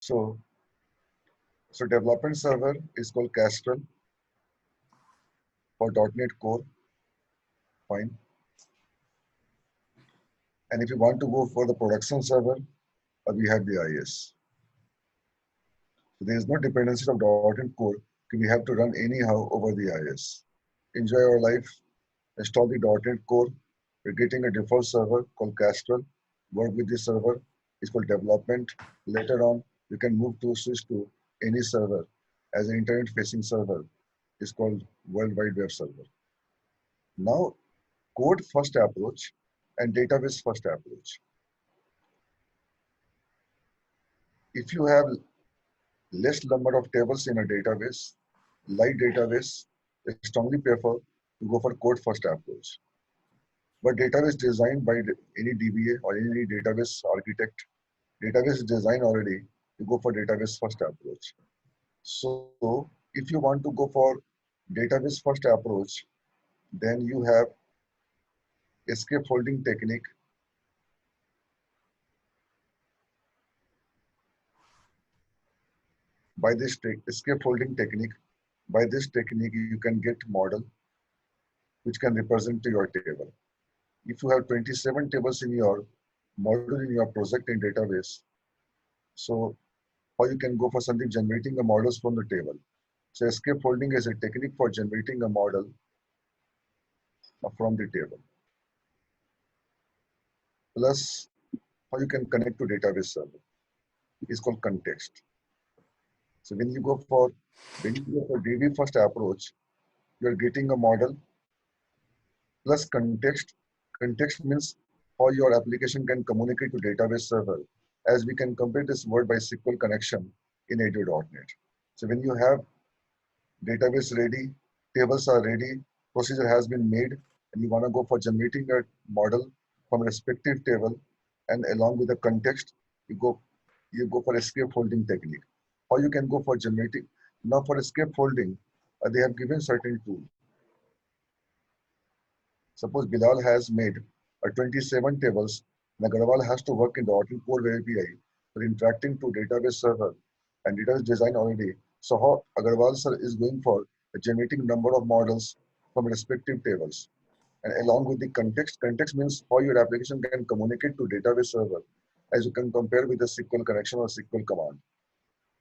So, so development server is called Castrol for .NET Core, fine. And if you want to go for the production server, we have the IS. So there is no dependency of .NET Core. We have to run anyhow over the IS. Enjoy your life. Install the .NET Core. We're getting a default server called Castrol. Work with this server. It's called development. Later on, you can move to switch to any server as an internet-facing server. It's called World Wide Web server. Now, code first approach and database first approach. If you have less number of tables in a database, light database, I strongly prefer to go for code first approach. But database designed by any DBA or any database architect, database is designed already to go for database first approach. So if you want to go for database first approach, then you have escape folding technique. By this escape folding technique, by this technique, you can get model which can represent to your table. If you have 27 tables in your model in your project in database, so or you can go for something generating the models from the table. So escape folding is a technique for generating a model from the table. Plus, how you can connect to database server is called context. So when you go for DB first approach, you're getting a model plus context. Context means how your application can communicate to database server, as we can compare this word by SQL connection in Edu.NET. So when you have database ready, tables are ready, procedure has been made, and you want to go for generating a model from a respective table, and along with the context, you go for escape folding technique. Or you can go for generating. Now for escape folding, they have given certain tool. Suppose Bilal has made 27 tables, and Agarwal has to work in the .NET Core API for interacting to database server, and database design already. So how Agarwal sir is going for generating number of models from respective tables. And along with the context means how your application can communicate to database server, as you can compare with the SQL connection or SQL command.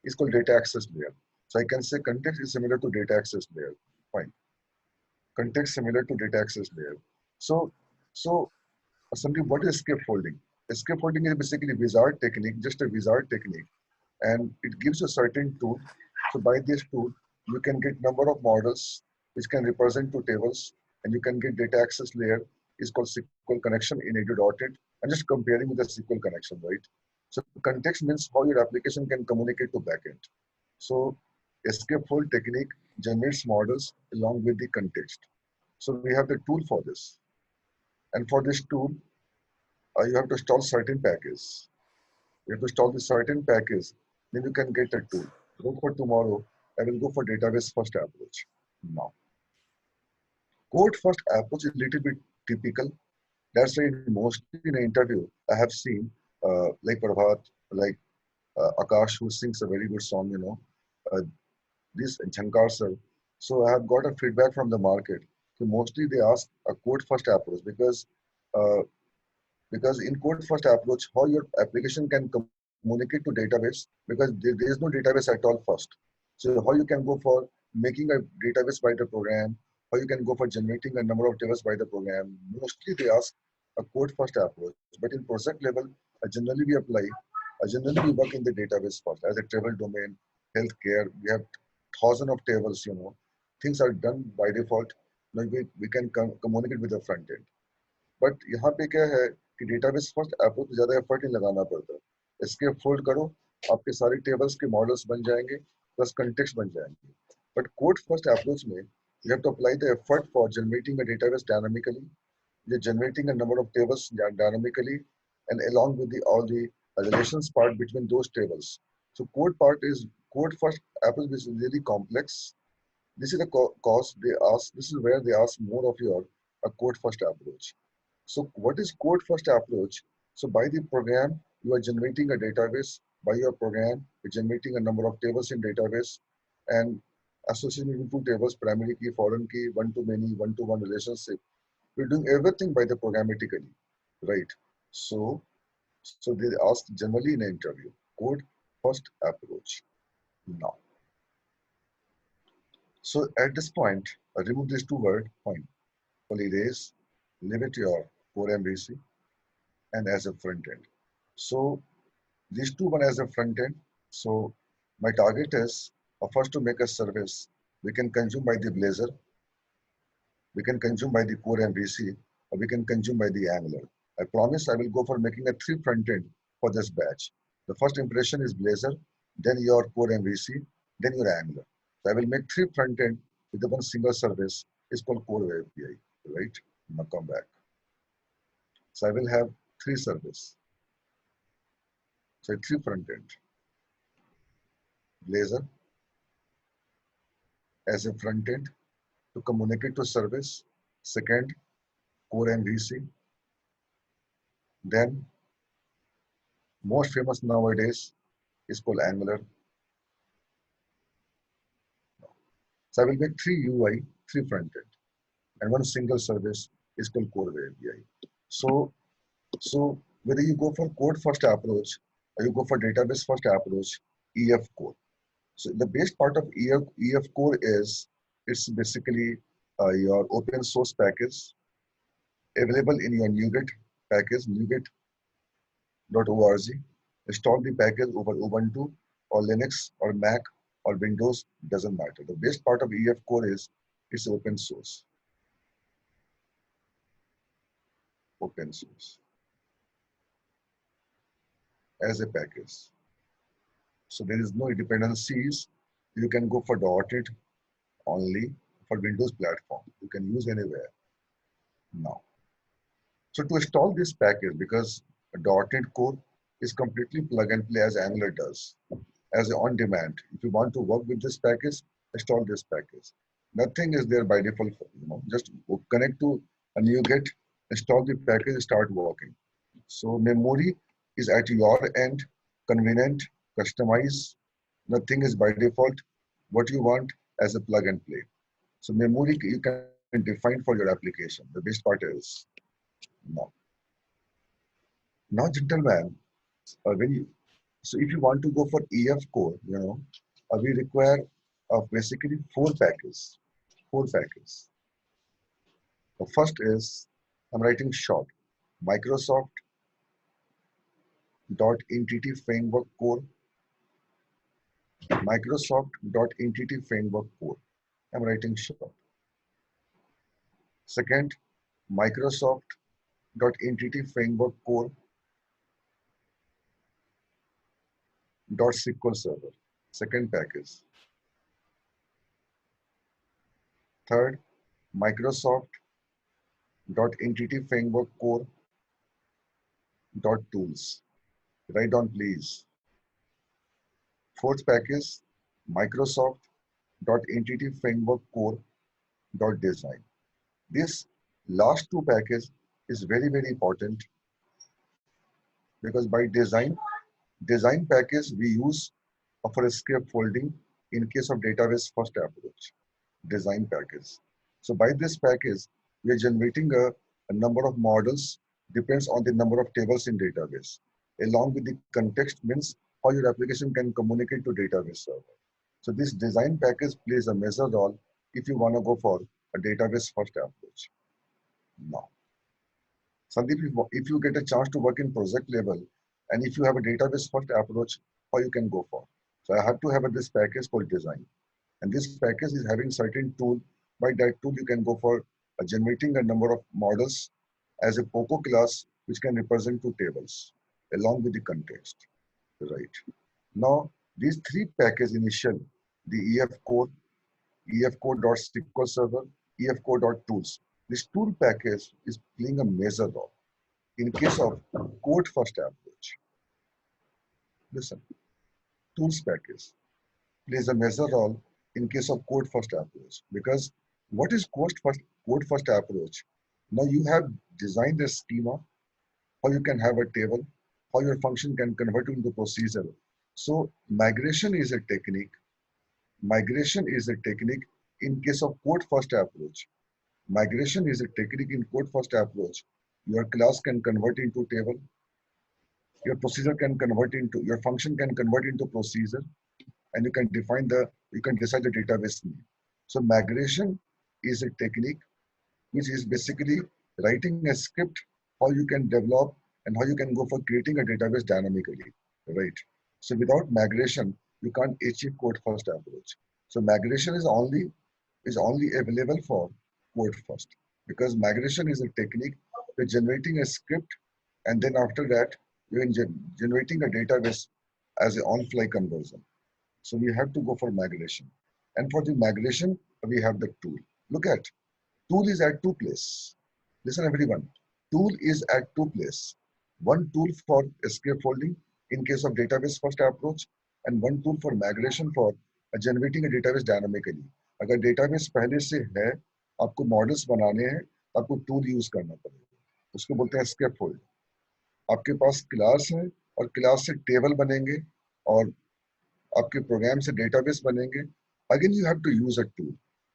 It's called data access layer. So I can say context is similar to data access layer. Fine. Context similar to data access layer. So Sandeep, what is escape folding? Escape folding is basically wizard technique, just a wizard technique, and it gives a certain tool. So by this tool, you can get number of models which can represent two tables, and you can get data access layer is called SQL connection in Edu.NET. I'm just comparing with the SQL connection, right? So context means how your application can communicate to backend. So escape fold technique generates models along with the context. So we have the tool for this. And for this tool, you have to install certain package. You have to install the certain package, then you can get a tool. Go for tomorrow, I will go for database first approach. Now, code first approach is a little bit typical. That's why mostly in an interview, I have seen like Prabhat, like Akash, who sings a very good song, uh, this Jhankar sir. So I have got a feedback from the market. So mostly they ask a code first approach uh, because in code first approach, how your application can communicate to database, because there is no database at all first. So how you can go for making a database by the program, how you can go for generating a number of tables by the program. Mostly they ask a code first approach, but in project level, generally we apply, generally we work in the database first as a travel domain, healthcare. We have thousands of tables, things are done by default. We can communicate with the front end. But यहाँ पे क्या है कि database first आपको तो ज्यादा effort नहीं लगाना पड़ता. एस्केप फोल्ड करो, आपके सारे टेबल्स के मॉडल्स बन जाएंगे प्लस कंटेक्स्ट बन जाएंगे. बट कोड फर्स्ट अप्रोच में you have to apply the effort for generating a database dynamically. You're generating a number of tables dynamically, and along with all the relations part between those tables. So code first approach is really complex. This is the cause they ask. This is where they ask more of your a code first approach. So what is code first approach? So by the program, you are generating a database. by your program, you're generating a number of tables in database and associating two tables, primary key, foreign key, one-to-many, one-to-one relationship. We're doing everything by the programmatically, right? So they ask generally in an interview, code first approach. Now, so at this point, I remove these two words, point. Only erase, leave it your core MVC and as a front end. So these two one as a front end. So my target is first to make a service we can consume by the Blazor, we can consume by the core MVC, or we can consume by the Angular. I promise I will go for making a three front end for this batch. The first impression is Blazor, then your core MVC, then your Angular. So I will make three front end with the one single service. It's called core API, right? Now come back. So I will have three service. So three front end. Blazor as a front end to communicate to service. Second, core MVC. Then most famous nowadays is called Angular. So I will make three UI, three front end, and one single service is called core API. So whether you go for code first approach or you go for database first approach, EF core. So the best part of EF core is it's basically your open source package available in your NuGet package, nuget.org. Install the package over Ubuntu or Linux or Mac or Windows, doesn't matter. The best part of EF core is it's open source. Open source as a package. So there is no dependencies. You can go for .NET only for Windows platform. You can use anywhere now. So to install this package, because a .NET Core is completely plug and play as Angular does, as on demand. If you want to work with this package, install this package. Nothing is there by default. Just connect to a NuGet, install the package, start working. So memory is at your end, convenient, customize. Nothing is by default. What you want as a plug and play. So memory you can define for your application. The best part is now. Now, gentlemen, if you want to go for EF core, we require basically four packages. Four packages. The first is I'm writing short, Microsoft .entity framework core, Microsoft .entity framework core. I'm writing short. Second, Microsoft .entity framework core .SQL server. Second package. Third, Microsoft .entity framework core .tools. Write down please. Fourth package, Microsoft .entity framework core .design. This last two package is very, very important because by design package we use for a scaffolding in case of database first approach, design package. So by this package, we are generating a number of models depends on the number of tables in database. Along with the context means how your application can communicate to database server. So this design package plays a major role if you want to go for a database first approach. Now, Sandeep, if you get a chance to work in project level, and if you have a database first approach, how you can go for. So I have to have this package called design. And this package is having certain tool. By that tool, you can go for generating a number of models as a POCO class, which can represent two tables along with the context, right? Now, these three packages initial, the EF core, EF core.SQL server, EF core.tools. This tool package is playing a major role in case of code first approach. Listen, tools package plays a major role in case of code first approach because what is code first approach? Now you have designed a schema, how you can have a table, how your function can convert into procedure. So migration is a technique. Migration is a technique in case of code first approach. Migration is a technique in code first approach. Your class can convert into table. Your procedure can convert into, your function can convert into procedure, and you can decide the database name. So migration is a technique which is basically writing a script how you can develop and how you can go for creating a database dynamically, right? So without migration, you can't achieve code first approach. So migration is only available for code first, because migration is a technique for generating a script, and then after that you're generating a database as an on-fly conversion. So we have to go for migration. And for the migration, we have the tool. Look at, tool is at two places. Listen everyone, tool is at two places. One tool for scaffolding in case of database first approach, and one tool for migration for generating a database dynamically. अगर database पहले से है, आपको models बनाने हैं, तो आपको tool use करना पड़ेगा. उसको बोलते हैं scaffold. आपके पास क्लास है और क्लास से टेबल बनेंगे और आपके प्रोग्राम से डेटाबेस बनेंगे. Again, you have to use a tool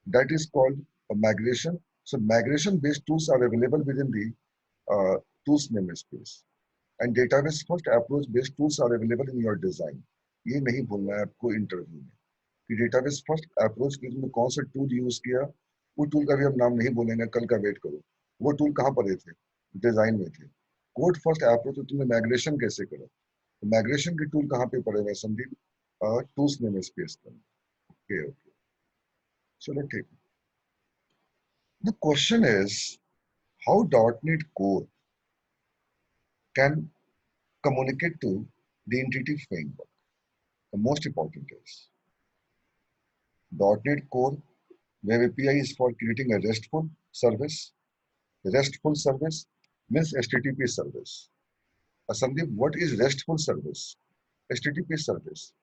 that is called a migration. So migration based tools are available within the tools namespace, and database first approach based tools are available in your design. ये नहीं भूलना है आपको interview में कि database first approach के लिए तुमने कौन सा टूल यूज किया. वो टूल का भी हम नाम नहीं बोलेंगे, कल का वेट करो. वो टूल कहाँ पड़े थे? डिजाइन में थे. कोड फर्स्ट अप्रोच तो तुमने माइग्रेशन कैसे करा? तो माइग्रेशन के टूल कहाँ पे पड़े हुए संदीप? टूल्स नेम स्पेस पर. ओके ओके, चलो ठीक. The question is how .NET Core can communicate to the entity framework. The most important is .NET Core Web API is for creating a RESTful service. RESTful service means HTTP service. Sandeep, what is RESTful service? HTTP service.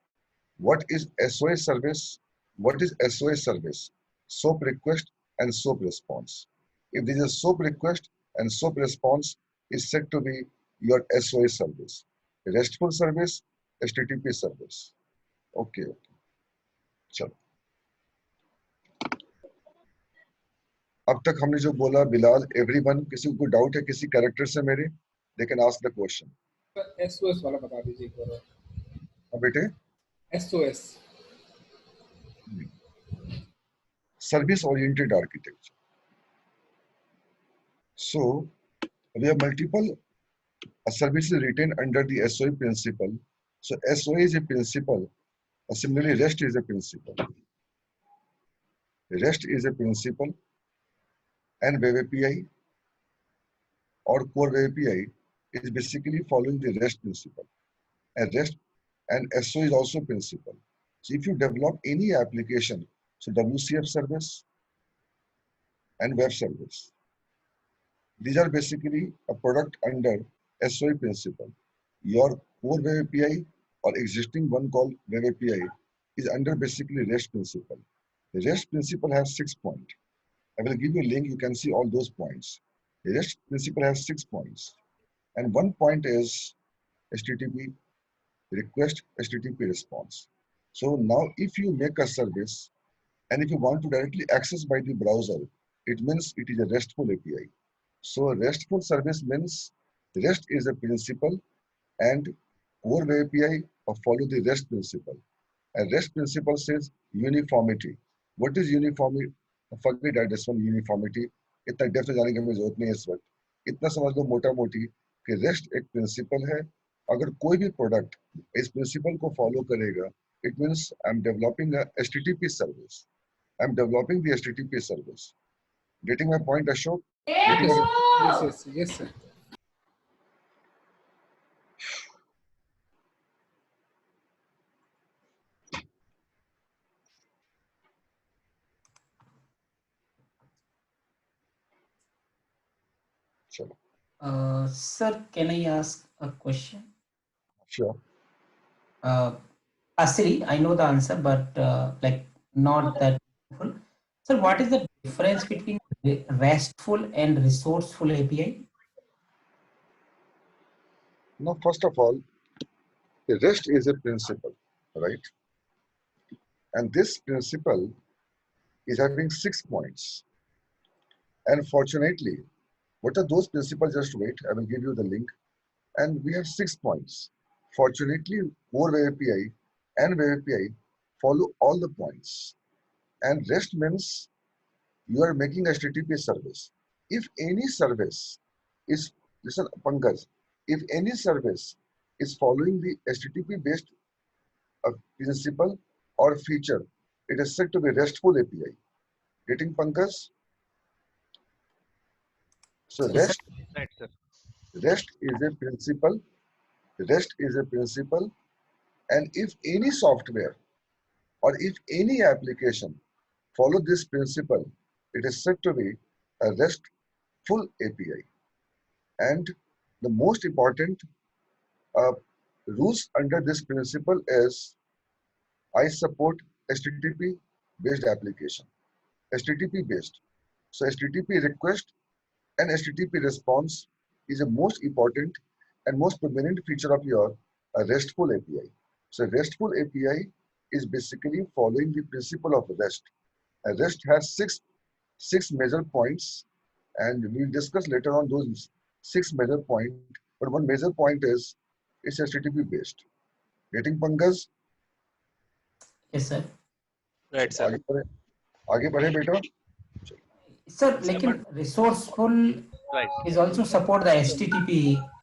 What is SOS service? What is SOS service? SOAP request and SOAP response. If there is a SOAP request and SOAP response is said to be your SOS service. RESTful service, HTTP service. Okay, okay. चलो. अब तक हमने जो बोला Bilal, everyone, किसी को doubt है किसी कैरेक्टर से मेरे? They can ask the question. SOS वाला बता दीजिए एक बार. अब बेटे SOS service oriented architecture. So we have multiple services written under the SOA principle. So SOA is a principle. Similarly, REST is a principle. REST is a principle, and Web API or Core Web API is basically following the REST principle. And REST and SOA is also principle. So if you develop any application, so WCF service and web service, these are basically a product under SOA principle. Your core Web API or existing one called Web API is under basically REST principle. The REST principle has 6 points. I will give you a link, you can see all those points. The REST principle has 6 points. And one point is HTTP request, HTTP response. So now if you make a service and if you want to directly access by the browser, it means it is a RESTful API. So RESTful service means REST is a principle and core Web API follow the REST principle. And REST principle says uniformity. What is uniformity? Forget that this one uniformity. इतना depth में जाने की हमें जरूरत नहीं है इस वक्त. इतना समझ लो मोटा मोटी कि REST एक प्रिंसिपल है. अगर कोई भी प्रोडक्ट इस प्रिंसिपल को फॉलो करेगा, it means I'm developing a HTTP service. I'm developing the HTTP service. Getting my point, Ashok? Yes, sir. Sir, can I ask a question? Sure. Asri, I know the answer, but like not that helpful. Sir, what is the difference between RESTful and resourceful API? Now, first of all, The REST is a principle, right? And this principle is having 6 points. And fortunately, what are those principles? Just wait, I will give you the link. And we have 6 points. Fortunately, Core Web API and Web API follow all the points. And REST means you are making HTTP service. If any service is, listen, Pankaj, if any service is following the HTTP based principle or feature, it is said to be RESTful API. Getting Pankaj? So Yes, sir. Right, sir. REST is a principle. REST is a principle, and if any software or if any application follow this principle, it is said to be a RESTful API. And the most important uh, rules under this principle is I support HTTP based application, HTTP based. So HTTP request and HTTP response is the most important and most prominent feature of your RESTful API. So RESTful API is basically following the principle of REST. And REST has six major points, and we'll discuss later on those 6 major points. But one major point is it's HTTP based. Getting Pankaj? Yes, sir. Right, sir. आगे बढ़े बेटा. Sir, Sir, लेकिन resourceful Right. is also support the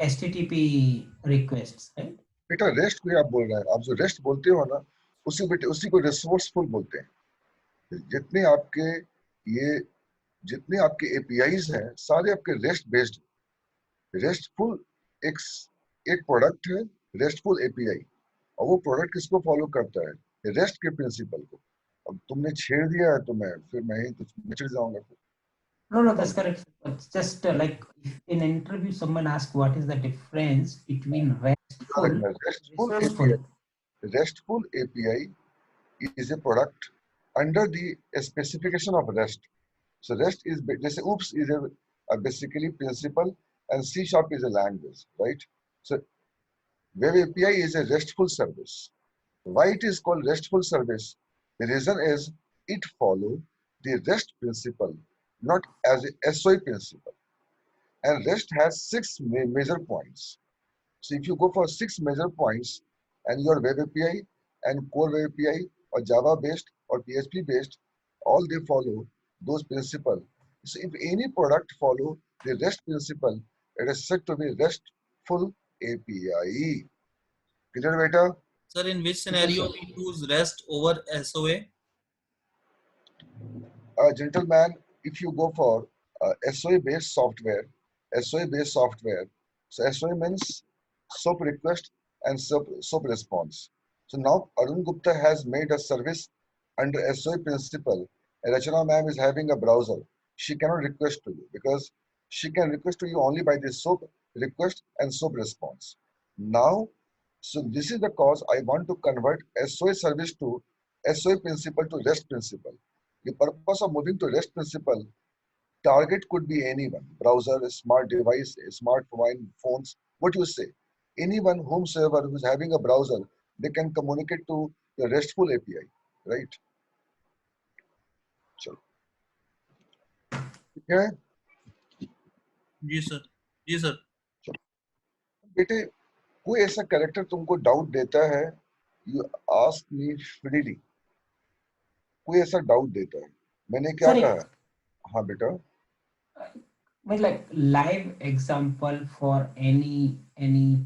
HTTP requests, right? बेटा rest को आप बोल रहे हैं, आप जो रेस्ट बोलते हो ना उसी को रिसोर्सफुल बोलते हैं. जितने आपके ये जितने आपके एपीआईज हैं सारे आपके रेस्ट बेस्ड. रेस्टफुल एक एक प्रोडक्ट है रेस्टफुल एपीआई, और वो प्रोडक्ट किसको फॉलो करता है? रेस्ट के प्रिंसिपल को. अब तुमने छेड़ दिया है तो मैं ही कुछ बिछड़ जाऊंगा. No, that's correct. It's just like if in an interview someone asks what is the difference between RESTful and resourceful. RESTful API is a product under the specification of REST. So REST is OOPS is a basically principle, and C# is a language, right? So Web API is a RESTful service. Why it is called RESTful service? The reason is it follows the REST principle, not as a SOA principle. And REST has 6 major points. So if you go for 6 major points and your Web API and Core Web API or Java based or PHP based, all they follow those principles. So if any product follow the REST principle, it is said to be RESTful API. Clear, beta? Sir, in which scenario we choose REST over SOA? Gentleman, if you go for SOA based software, so SOA means SOAP request and SOAP response. So now Arun Gupta has made a service under SOA principle. And Rachana ma'am is having a browser. She cannot request to you because she can request to you only by the SOAP request and SOAP response. Now, so this is the cause I want to convert SOA service to SOA principle to REST principle. The purpose of moving to REST principle, target could be anyone, browser, a smart device, a smartphone, phones, what you say. Anyone, whomsoever who is having a browser, they can communicate to the RESTful API, right? So, okay. Yes, sir. Yes, sir. बेटे कोई ऐसा character तुमको doubt देता है, you ask me freely. कोई ऐसा doubt देता है, मैंने क्या Sorry. कहा? हाँ बेटा. Well, like live example for any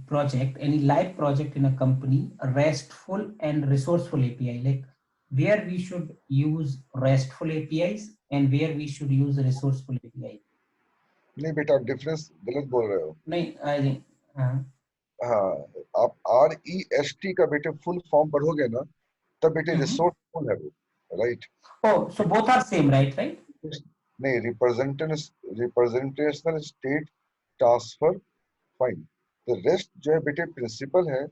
project, any live project in a company, a RESTful and resourceful API, like where we should use RESTful APIs and where we should use resourceful API. नहीं बेटा, आप difference गलत बोल रहे हो. नहीं, I think हाँ, आप REST का बेटे फुल फॉर्म पढ़ोगे ना तब बेटे रिसोर्सफुल है वो, right? Oh, so both are same, right? नहीं, रिप्रेजेंटेशनल स्टेट ट्रांसफर, फाइन. तो रेस्ट जो है बेटे प्रिंसिपल है,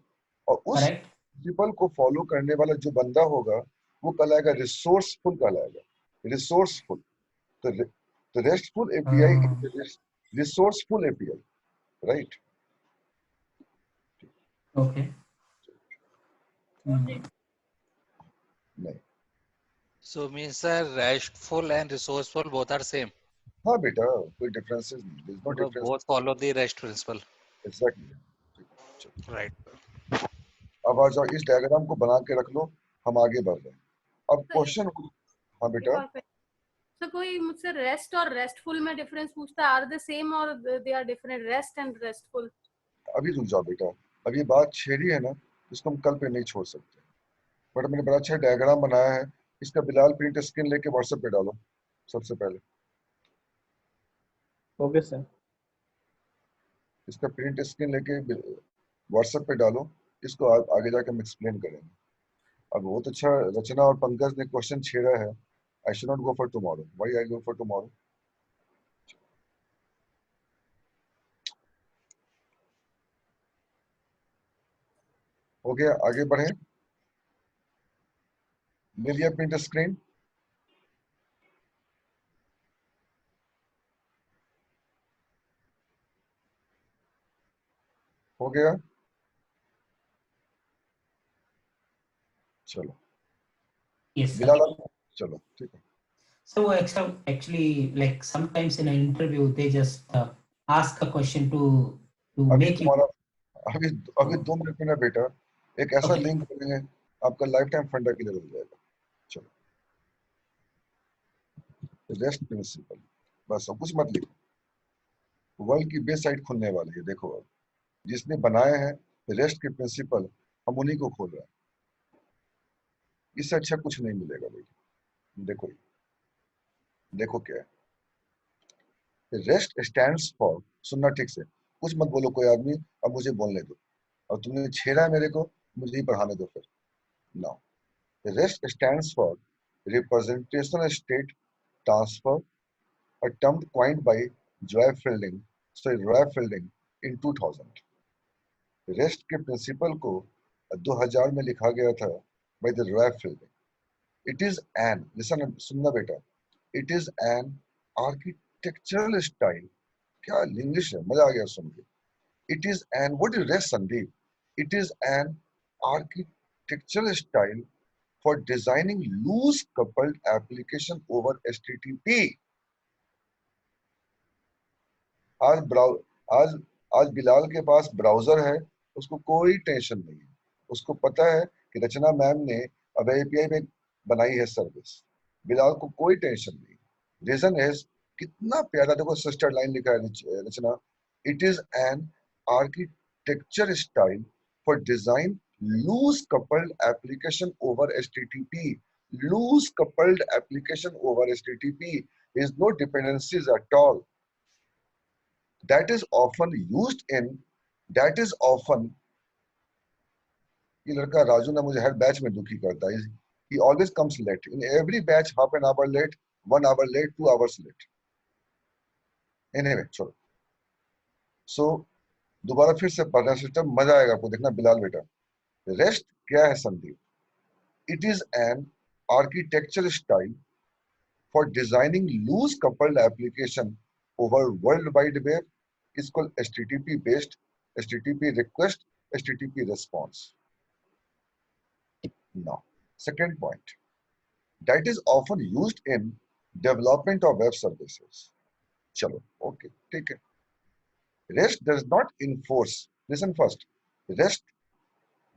और उस Correct. प्रिंसिपल को फॉलो करने वाला जो बंदा होगा वो कहलाएगा रिसोर्सफुल, कहलाएगा रिसोर्सफुल. तो restful API resourceful API, right? Okay. Hmm. नहीं। So means sir, restful and resourceful both are same. हाँ बेटा, कोई डिफरेंसेस नहीं, there is no difference. Both follow the REST principle. Exactly. Right. अब आ जाओ, इस डायग्राम को बना के रख लो, हम आगे बढ़ रहे हैं। अब तो क्वेश्चन, हाँ एक बेटा, और तो कोई मुझसे रेस्ट और रेस्टफुल में डिफरेंस पूछता है, आर दे सेम और they are different, REST and RESTful? अभी रुक जाओ बेटा, अब ये बात छेड़ी है ना, इसको हम कल पे नहीं छोड़ सकते। बट मैंने बड़ा अच्छा डायग्राम बनाया है, इसका बिलाल प्रिंट स्क्रीन लेके व्हाट्सएप पे डालो सबसे पहले। Okay sir. इसका प्रिंट स्क्रीन लेके व्हाट्सएप पे डालो, इसको आगे जाके हम एक्सप्लेन करेंगे। अब बहुत अच्छा रचना और पंकज ने क्वेश्चन छेड़ा है, I should not go for tomorrow. Why I go for tomorrow? हो गया, आगे बढ़े। ले लिया प्रिंट स्क्रीन? हो गया? चलो Yes, sir. बिलाल, चलो ठीक है। So actually, like sometimes in an interview, they just ask a question to अभी make you. तुम्हारा अभी अभी 2 मिनट में ना बेटा, एक ऐसा Okay. लिंक करेंगे, आपका लाइफ टाइम फंडा के लिए लग जाएगा। चलो, रेस्ट प्रिंसिपल, बस और कुछ मत लिखो। वर्ल्ड की बेस्ट साइट खुलने वाली है, देखो अब जिसने बनाए हैं रेस्ट के प्रिंसिपल, हम उन्हीं को खोल रहे हैं। इससे अच्छा कुछ नहीं मिलेगा भाई। देखो देखो क्या है, रेस्ट स्टैंड्स फॉर, सुनना ठीक से, कुछ मत बोलो कोई आदमी, अब मुझे बोलने दो। और तुमने छेड़ा है मेरे को, मुझे ही पढ़ाने दो फिर। Now, rest stands for representational state transfer, a term coined by Roy Fielding in 2000। Rest के प्रिंसिपल को 2000 में लिखा गया था by the Roy Fielding। It is an, listen, सुनना बेटा, it is an architectural style, क्या इंग्लिश है, मजा आ गया सुन के। It is an, what is rest, Sandeep? It is an architectural style for designing loose coupled application over HTTP। आज ब्राउ आज आज बिलाल के पास ब्राउजर है, उसको कोई टेंशन नहीं है। उसको पता है कि रचना मैम ने अब एपीआई में बनाई है सर्विस, बिलाल को कोई टेंशन नहीं। रीजन इज, कितना प्यारा देखो सिस्टर लाइन लिखा है Rachna, it is an architecture style for design loose coupled application over HTTP. Loose coupled application over HTTP is no dependencies at all। that is often used in that is often ये लड़का राजू ना मुझे हर batch में दुखी करता है। he always comes late in every batch, half an hour late, 1 hour late, 2 hours late। anyway चलो, so दोबारा फिर से पढ़ना सिस्टम, मजा आएगा आपको, देखना बिलाल बेटा। रेस्ट क्या है Sandeep? it is an architectural style for designing loose coupled application over world wide web, is called HTTP based, HTTP request, HTTP response। Now, second point, that is often used in development of web services। चलो, okay, ठीक है। REST does not enforce, listen first, REST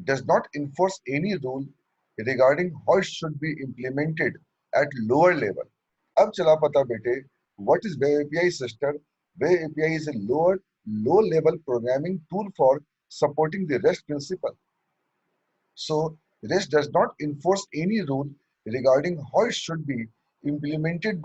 does not enforce any rule regarding how it should be implemented at lower level। अब चला पता बेटे, what is Web API sister? Web API is a low level programming tool for supporting the REST principle। So REST does not enforce any rule regarding how it should be implemented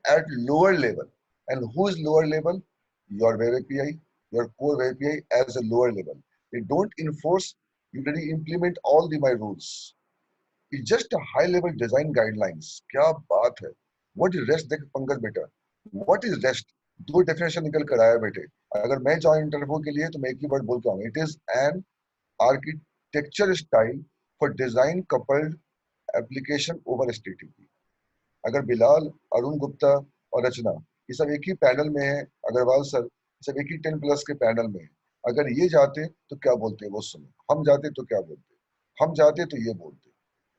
at lower level। And who is lower level? Your Web API, your core Web API as a lower level। They don't enforce, you really implement all my rules। It's just a high level design guidelines। क्या बात है। What is REST? देख पंकज बेटा, what is REST? दो definition निकल कर आया बेटे। अगर मैं जाऊँ इंटरव्यू के लिए तो मैं एक ही वर्ड बोल के आऊंगा, it is an architecture style for design coupled application over HTTP। अगर बिलाल, अरुण गुप्ता और रचना ये सब एक ही पैनल में है, अग्रवाल सर सब एक ही 10+ के पैनल में है, अगर ये जाते तो क्या बोलते वो सुनो, हम जाते तो क्या बोलते, हम जाते तो ये बोलते,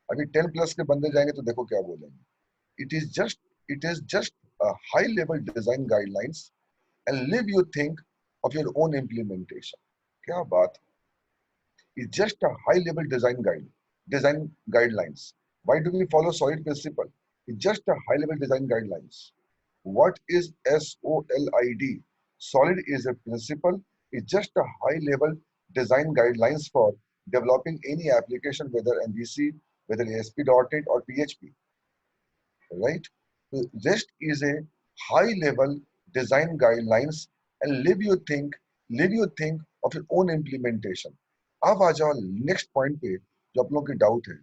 अभी 10+ के बंदे जाएंगे तो देखो क्या बोलेंगे। It is just a high level design guidelines and leave you think of your own implementation. क्या बात, it's just a high level design guidelines. Why do we follow solid principle? It's just a high level design guidelines. What is SOLID? Solid is a principle. It's just a high level design guidelines for developing any application, whether MVC, whether ASP.NET or PHP, right? So REST is a high level design guidelines and leave you think of your own implementation. अब आ जाओ next point पे जो आप लोगों की doubt है।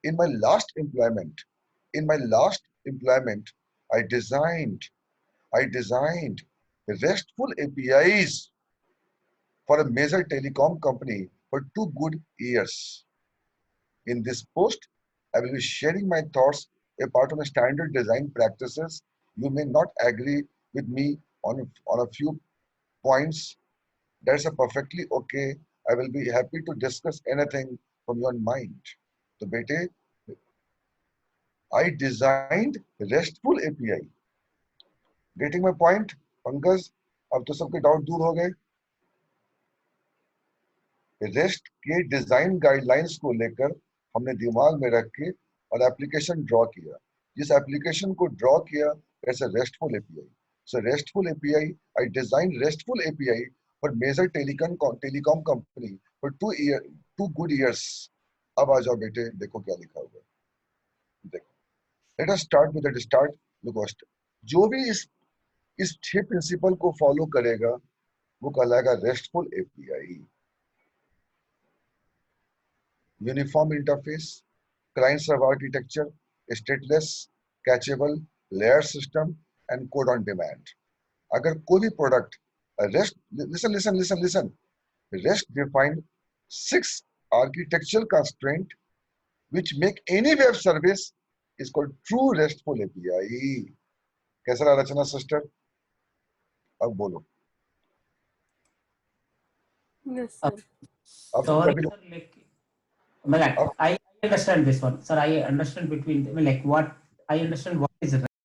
In my last employment I designed RESTful APIs for a major telecom company for 2 good years. In this post, I will be sharing my thoughts a part of the standard design practices. You may not agree with me on a few points. That's a perfectly okay. I will be happy to discuss anything from your mind. So, bete, I designed RESTful API. Getting my point? Pankaj, अब तो सबके doubt दूर हो गए। Rest के design guidelines को लेकर हमने दिमाग में रख के और एप्लीकेशन ड्रॉ किया। जिस एप्लीकेशन को ड्रॉ किया that's a RESTful API. So RESTful API, I design RESTful API for major telecom company for 2 good years. अब आ जाओ बेटे, देखो क्या लिखा हुआ है, देखो। Let us start with the start locust. जो भी इस 6 प्रिंसिपल को फॉलो करेगा वो कहलाएगा restful API. Uniform interface, client server architecture, stateless, catchable, layer system and code on demand. अगर कोई भी product rest, listen, REST defined 6 architectural constraint which make any web service is called true RESTful API. कैसा रहा रचना sister? अब बोलो। Yes, sir. अब Sorry, कभी sir, like, I understand this one, sir. I understand between, like, what I understand what